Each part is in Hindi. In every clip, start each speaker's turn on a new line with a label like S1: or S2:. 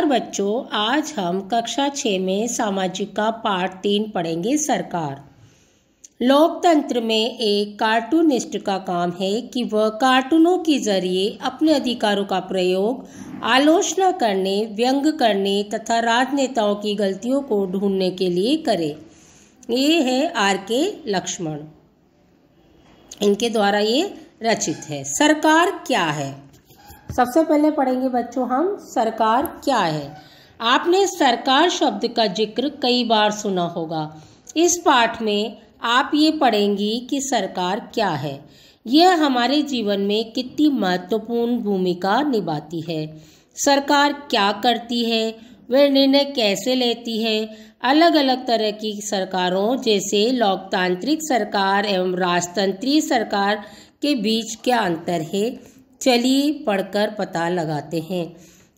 S1: बच्चों, आज हम कक्षा 6 में सामाजिक का पाठ 3 पढ़ेंगे। सरकार। लोकतंत्र में एक कार्टूनिस्ट का काम है कि वह कार्टूनों के जरिए अपने अधिकारों का प्रयोग आलोचना करने, व्यंग करने तथा राजनेताओं की गलतियों को ढूंढने के लिए करे। ये है R.K. लक्ष्मण, इनके द्वारा ये रचित है। सरकार क्या है? सबसे पहले पढ़ेंगे बच्चों हम सरकार क्या है। आपने सरकार शब्द का जिक्र कई बार सुना होगा। इस पाठ में आप ये पढ़ेंगी कि सरकार क्या है, यह हमारे जीवन में कितनी महत्वपूर्ण भूमिका निभाती है, सरकार क्या करती है, वह निर्णय कैसे लेती है। अलग अलग तरह की सरकारों जैसे लोकतांत्रिक सरकार एवं राजतंत्रीय सरकार के बीच क्या अंतर है, चलिए पढ़कर पता लगाते हैं।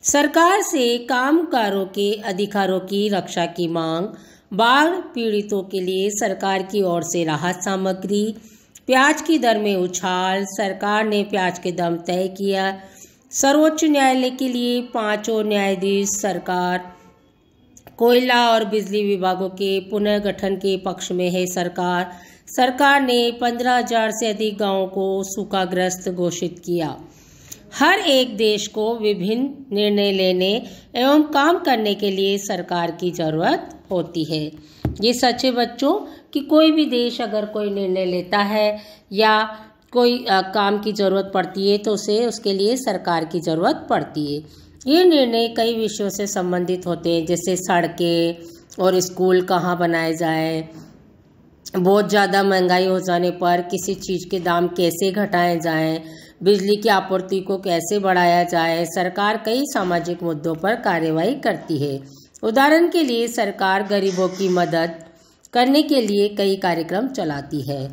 S1: सरकार से कामगारों के अधिकारों की रक्षा की मांग, बाढ़ पीड़ितों के लिए सरकार की ओर से राहत सामग्री, प्याज की दर में उछाल, सरकार ने प्याज के दाम तय किया, सर्वोच्च न्यायालय के लिए 5 न्यायाधीश, सरकार कोयला और बिजली विभागों के पुनर्गठन के पक्ष में है। सरकार ने 15,000 से अधिक गांवों को सूखाग्रस्त घोषित किया। हर एक देश को विभिन्न निर्णय लेने एवं काम करने के लिए सरकार की जरूरत होती है। ये सच है बच्चों कि कोई भी देश अगर कोई निर्णय लेता है या कोई काम की ज़रूरत पड़ती है तो उसे उसके लिए सरकार की ज़रूरत पड़ती है। ये निर्णय कई विषयों से संबंधित होते हैं, जैसे सड़कें और स्कूल कहाँ बनाए जाए, बहुत ज़्यादा महंगाई हो जाने पर किसी चीज़ के दाम कैसे घटाए जाएं, बिजली की आपूर्ति को कैसे बढ़ाया जाए। सरकार कई सामाजिक मुद्दों पर कार्यवाही करती है। उदाहरण के लिए सरकार गरीबों की मदद करने के लिए कई कार्यक्रम चलाती है।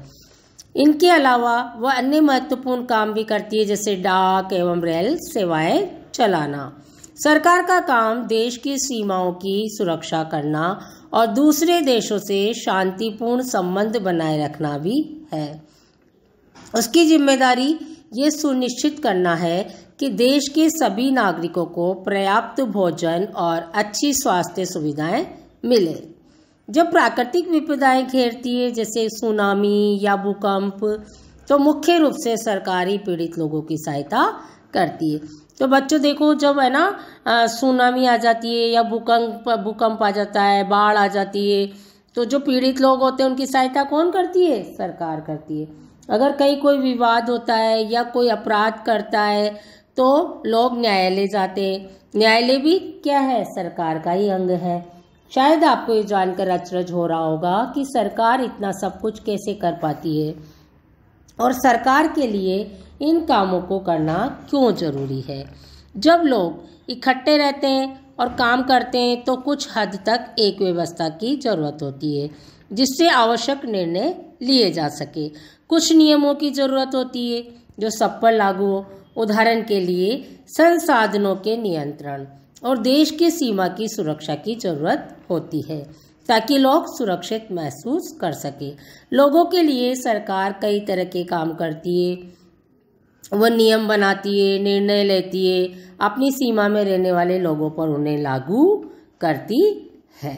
S1: इनके अलावा वह अन्य महत्वपूर्ण काम भी करती है, जैसे डाक एवं रेल सेवाएं चलाना। सरकार का काम देश की सीमाओं की सुरक्षा करना और दूसरे देशों से शांतिपूर्ण संबंध बनाए रखना भी है। उसकी जिम्मेदारी ये सुनिश्चित करना है कि देश के सभी नागरिकों को पर्याप्त भोजन और अच्छी स्वास्थ्य सुविधाएं मिले। जब प्राकृतिक विपदाएं घेरती है, जैसे सुनामी या भूकंप, तो मुख्य रूप से सरकार ही पीड़ित लोगों की सहायता करती है। तो बच्चों देखो, जब है ना सुनामी आ जाती है या भूकंप आ जाता है, बाढ़ आ जाती है, तो जो पीड़ित लोग होते हैं उनकी सहायता कौन करती है? सरकार करती है। अगर कहीं कोई विवाद होता है या कोई अपराध करता है तो लोग न्यायालय जाते हैं। न्यायालय भी क्या है? सरकार का ही अंग है। शायद आपको ये जानकर अचरज हो रहा होगा कि सरकार इतना सब कुछ कैसे कर पाती है और सरकार के लिए इन कामों को करना क्यों जरूरी है। जब लोग इकट्ठे रहते हैं और काम करते हैं तो कुछ हद तक एक व्यवस्था की जरूरत होती है जिससे आवश्यक निर्णय लिए जा सके। कुछ नियमों की जरूरत होती है जो सब पर लागू हो। उदाहरण के लिए संसाधनों के नियंत्रण और देश की सीमा की सुरक्षा की जरूरत होती है ताकि लोग सुरक्षित महसूस कर सके। लोगों के लिए सरकार कई तरह के काम करती है। वह नियम बनाती है, निर्णय लेती है, अपनी सीमा में रहने वाले लोगों पर उन्हें लागू करती है।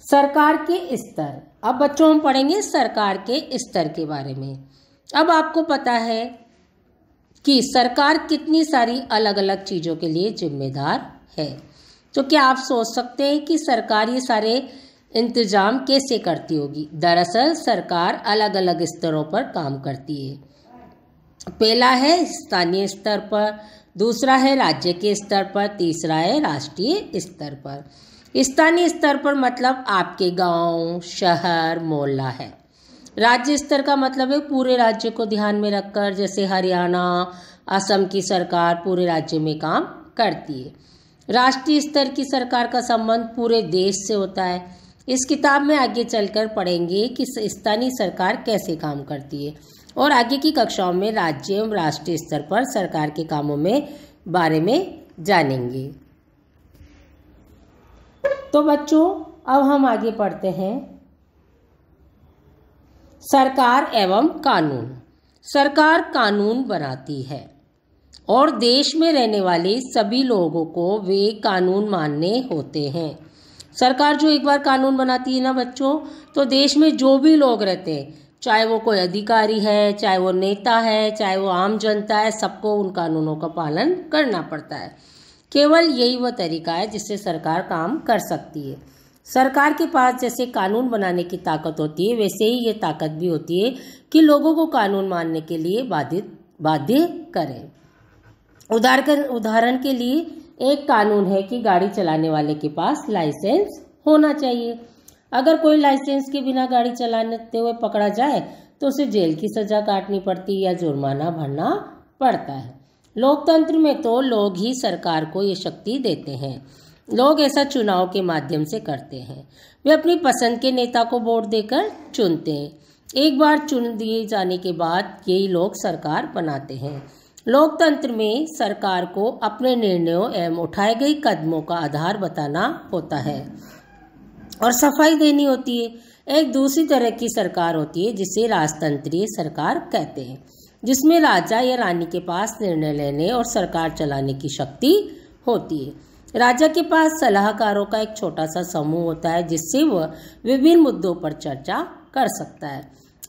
S1: सरकार के स्तर। अब बच्चों हम पढ़ेंगे सरकार के स्तर के बारे में। अब आपको पता है कि सरकार कितनी सारी अलग अलग चीज़ों के लिए जिम्मेदार है। तो क्या आप सोच सकते हैं कि सरकार ये सारे इंतजाम कैसे करती होगी? दरअसल सरकार अलग अलग स्तरों पर काम करती है। पहला है स्थानीय स्तर पर, दूसरा है राज्य के स्तर पर, तीसरा है राष्ट्रीय स्तर पर। स्थानीय स्तर पर मतलब आपके गांव, शहर, मोहल्ला है। राज्य स्तर का मतलब है पूरे राज्य को ध्यान में रखकर, जैसे हरियाणा, असम की सरकार पूरे राज्य में काम करती है। राष्ट्रीय स्तर की सरकार का संबंध पूरे देश से होता है। इस किताब में आगे चलकर पढ़ेंगे कि स्थानीय सरकार कैसे काम करती है और आगे की कक्षाओं में राज्य एवं राष्ट्रीय स्तर पर सरकार के कामों में बारे में जानेंगे। तो बच्चों अब हम आगे पढ़ते हैं सरकार एवं कानून। सरकार कानून बनाती है और देश में रहने वाले सभी लोगों को वे कानून मानने होते हैं। सरकार जो एक बार कानून बनाती है ना बच्चों, तो देश में जो भी लोग रहते हैं, चाहे वो कोई अधिकारी है, चाहे वो नेता है, चाहे वो आम जनता है, सबको उन कानूनों का पालन करना पड़ता है। केवल यही वह तरीका है जिससे सरकार काम कर सकती है। सरकार के पास जैसे कानून बनाने की ताकत होती है, वैसे ही ये ताकत भी होती है कि लोगों को कानून मानने के लिए बाध्य करें। उदाहरण के लिए एक कानून है कि गाड़ी चलाने वाले के पास लाइसेंस होना चाहिए। अगर कोई लाइसेंस के बिना गाड़ी चलाते हुए पकड़ा जाए तो उसे जेल की सजा काटनी पड़ती या जुर्माना भरना पड़ता है। लोकतंत्र में तो लोग ही सरकार को ये शक्ति देते हैं। लोग ऐसा चुनाव के माध्यम से करते हैं। वे अपनी पसंद के नेता को वोट देकर चुनते हैं। एक बार चुन दिए जाने के बाद यही लोग सरकार बनाते हैं। लोकतंत्र में सरकार को अपने निर्णयों एवं उठाए गए कदमों का आधार बताना होता है और सफाई देनी होती है। एक दूसरी तरह की सरकार होती है जिसे राजतंत्रीय सरकार कहते हैं, जिसमें राजा या रानी के पास निर्णय लेने और सरकार चलाने की शक्ति होती है। राजा के पास सलाहकारों का एक छोटा सा समूह होता है जिससे वह विभिन्न मुद्दों पर चर्चा कर सकता है।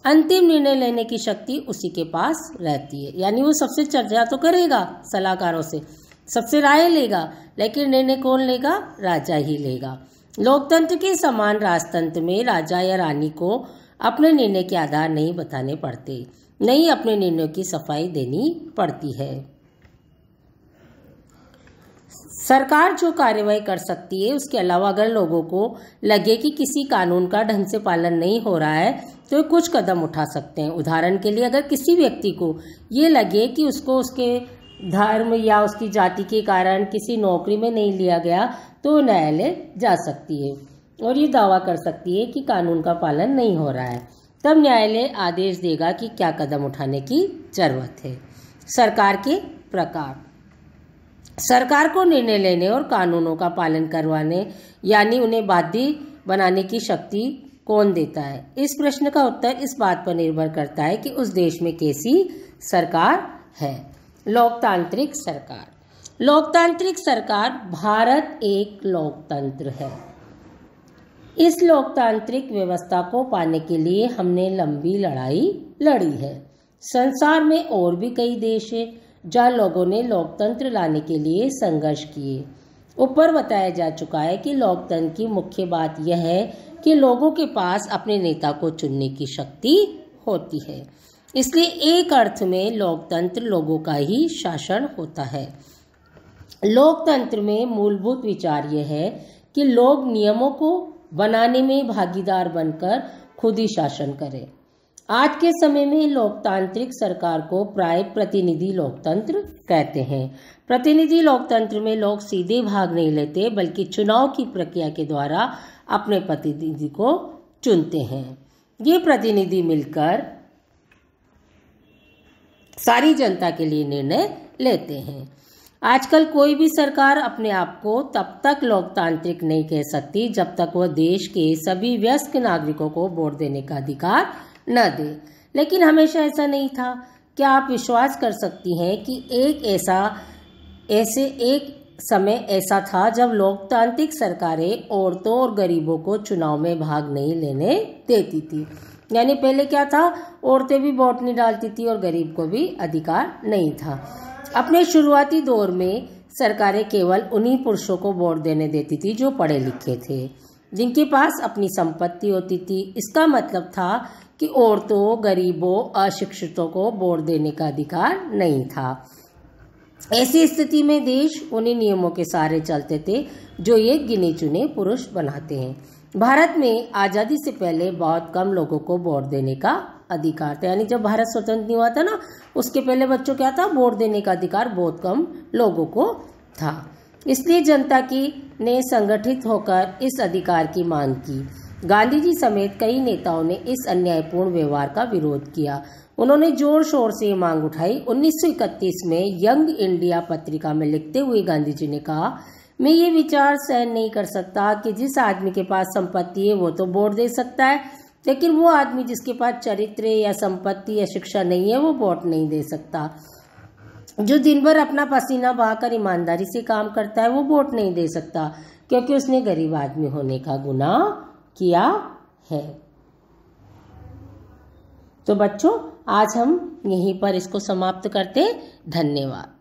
S1: अंतिम निर्णय लेने की शक्ति उसी के पास रहती है, यानी वो सबसे चर्चा तो करेगा सलाहकारों से, सबसे राय लेगा, लेकिन निर्णय कौन लेगा? राजा ही लेगा। लोकतंत्र के समान राजतंत्र में राजा या रानी को अपने निर्णय के आधार नहीं बताने पड़ते, नहीं अपने निर्णयों की सफाई देनी पड़ती है। सरकार जो कार्यवाही कर सकती है, उसके अलावा अगर लोगों को लगे कि किसी कानून का ढंग से पालन नहीं हो रहा है तो कुछ कदम उठा सकते हैं। उदाहरण के लिए अगर किसी व्यक्ति को ये लगे कि उसको उसके धर्म या उसकी जाति के कारण किसी नौकरी में नहीं लिया गया तो न्यायालय जा सकती है और ये दावा कर सकती है कि कानून का पालन नहीं हो रहा है। तब न्यायालय आदेश देगा कि क्या कदम उठाने की जरूरत है। सरकार के प्रकार। सरकार को निर्णय लेने और कानूनों का पालन करवाने यानी उन्हें बाध्य बनाने की शक्ति कौन देता है? इस प्रश्न का उत्तर इस बात पर निर्भर करता है कि उस देश में कैसी सरकार है। लोकतांत्रिक सरकार। लोकतांत्रिक सरकार। भारत एक लोकतंत्र है। इस लोकतांत्रिक व्यवस्था को पाने के लिए हमने लंबी लड़ाई लड़ी है। संसार में और भी कई देश हैं जहाँ लोगों ने लोकतंत्र लाने के लिए संघर्ष किए। ऊपर बताया जा चुका है कि लोकतंत्र की मुख्य बात यह है कि लोगों के पास अपने नेता को चुनने की शक्ति होती है। इसलिए एक अर्थ में लोकतंत्र लोगों का ही शासन होता है। लोकतंत्र में मूलभूत विचार यह है कि लोग नियमों को बनाने में भागीदार बनकर खुद ही शासन करें। आज के समय में लोकतांत्रिक सरकार को प्राय प्रतिनिधि लोकतंत्र कहते हैं। प्रतिनिधि लोकतंत्र में लोग सीधे भाग नहीं लेते बल्कि चुनाव की प्रक्रिया के द्वारा अपने प्रतिनिधि को चुनते हैं। ये प्रतिनिधि मिलकर सारी जनता के लिए निर्णय लेते हैं। आजकल कोई भी सरकार अपने आप को तब तक लोकतांत्रिक नहीं कह सकती जब तक वह देश के सभी वयस्क नागरिकों को वोट देने का अधिकार न दे। लेकिन हमेशा ऐसा नहीं था। क्या आप विश्वास कर सकती हैं कि एक समय ऐसा था जब लोकतांत्रिक सरकारें औरतों और गरीबों को चुनाव में भाग नहीं लेने देती थी। यानी पहले क्या था, औरतें भी वोट नहीं डालती थी और गरीब को भी अधिकार नहीं था। अपने शुरुआती दौर में सरकारें केवल उन्हीं पुरुषों को वोट देने देती थी जो पढ़े लिखे थे, जिनके पास अपनी संपत्ति होती थी। इसका मतलब था कि औरतों, गरीबों, अशिक्षितों को वोट देने का अधिकार नहीं था। ऐसी स्थिति में देश उन्हीं नियमों के सहारे चलते थे जो ये गिने चुने पुरुष बनाते हैं। भारत में आज़ादी से पहले बहुत कम लोगों को वोट देने का अधिकार था। यानी जब भारत स्वतंत्र नहीं हुआ था ना, उसके पहले बच्चों क्या था, वोट देने का अधिकार बहुत कम लोगों को था। इसलिए जनता ने संगठित होकर इस अधिकार की मांग की। गांधी जी समेत कई नेताओं ने इस अन्यायपूर्ण व्यवहार का विरोध किया। उन्होंने जोर शोर से ये मांग उठाई। 1931 में यंग इंडिया पत्रिका में लिखते हुए गांधी जी ने कहा, मैं ये विचार सहन नहीं कर सकता कि जिस आदमी के पास संपत्ति है वो तो वोट दे सकता है, लेकिन वो आदमी जिसके पास चरित्र या संपत्ति या शिक्षा नहीं है वो वोट नहीं दे सकता। जो दिन भर अपना पसीना बहाकर ईमानदारी से काम करता है वो वोट नहीं दे सकता, क्योंकि उसने गरीब आदमी होने का गुनाह किया है। तो बच्चों, आज हम यहीं पर इसको समाप्त करते। धन्यवाद।